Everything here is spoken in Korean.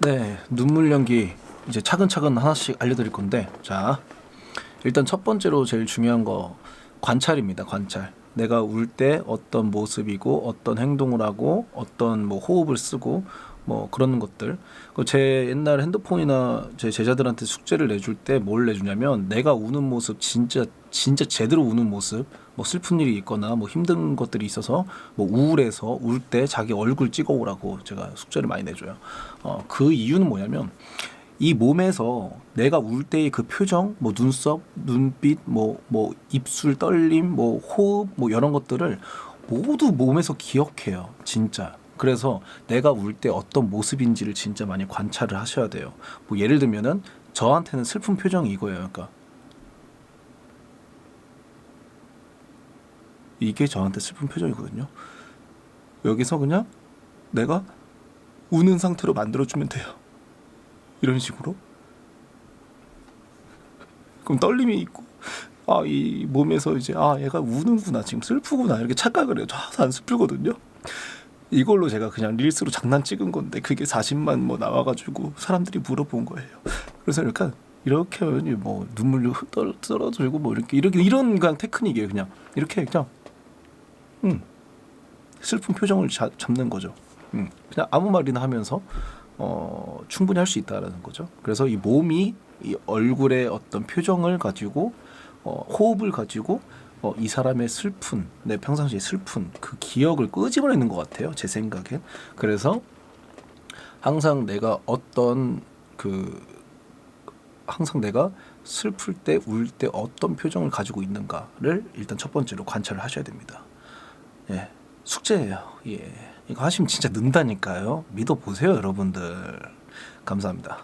네, 눈물 연기 이제 차근차근 하나씩 알려드릴 건데, 자, 일단 첫 번째로 제일 중요한 거 관찰입니다. 관찰. 내가 울 때 어떤 모습이고 어떤 행동을 하고 어떤 뭐 호흡을 쓰고 뭐 그런 것들. 제 옛날 핸드폰이나 제 제자들한테 숙제를 내줄 때 뭘 내주냐면, 내가 우는 모습, 진짜 제대로 우는 모습, 뭐 슬픈 일이 있거나 뭐 힘든 것들이 있어서 뭐 우울해서 울 때 자기 얼굴 찍어 오라고 제가 숙제를 많이 내줘요. 그 이유는 뭐냐면, 이 몸에서 내가 울 때의 그 표정, 뭐 눈썹, 눈빛, 뭐 입술 떨림, 뭐 호흡, 뭐 이런 것들을 모두 몸에서 기억해요, 진짜. 그래서 내가 울 때 어떤 모습인지를 진짜 많이 관찰을 하셔야 돼요. 뭐 예를 들면은 저한테는 슬픈 표정이 이거예요. 그러니까 이게 저한테 슬픈 표정이거든요. 여기서 그냥 내가 우는 상태로 만들어주면 돼요. 이런 식으로. 그럼 떨림이 있고, 이 몸에서 이제 얘가 우는구나, 지금 슬프구나, 이렇게 착각을 해요. 저도 안 슬프거든요. 이걸로 제가 그냥 릴스로 장난 찍은 건데 그게 40만 뭐 나와가지고 사람들이 물어본 거예요. 그래서 이렇게 하면 뭐 눈물로 떨어지고 뭐 이렇게 이런 그냥 테크닉이에요. 그냥 이렇게 그냥 슬픈 표정을 잡는 거죠. 그냥 아무 말이나 하면서 충분히 할 수 있다라는 거죠. 그래서 이 몸이 이 얼굴의 어떤 표정을 가지고 호흡을 가지고 이 사람의 슬픈, 내 평상시에 슬픈 그 기억을 끄집어내는 것 같아요, 제 생각엔. 그래서 항상 내가 항상 내가 슬플 때, 울 때 어떤 표정을 가지고 있는가를 일단 첫 번째로 관찰을 하셔야 됩니다. 예, 숙제예요. 예, 이거 하시면 진짜 는다니까요. 믿어보세요, 여러분들. 감사합니다.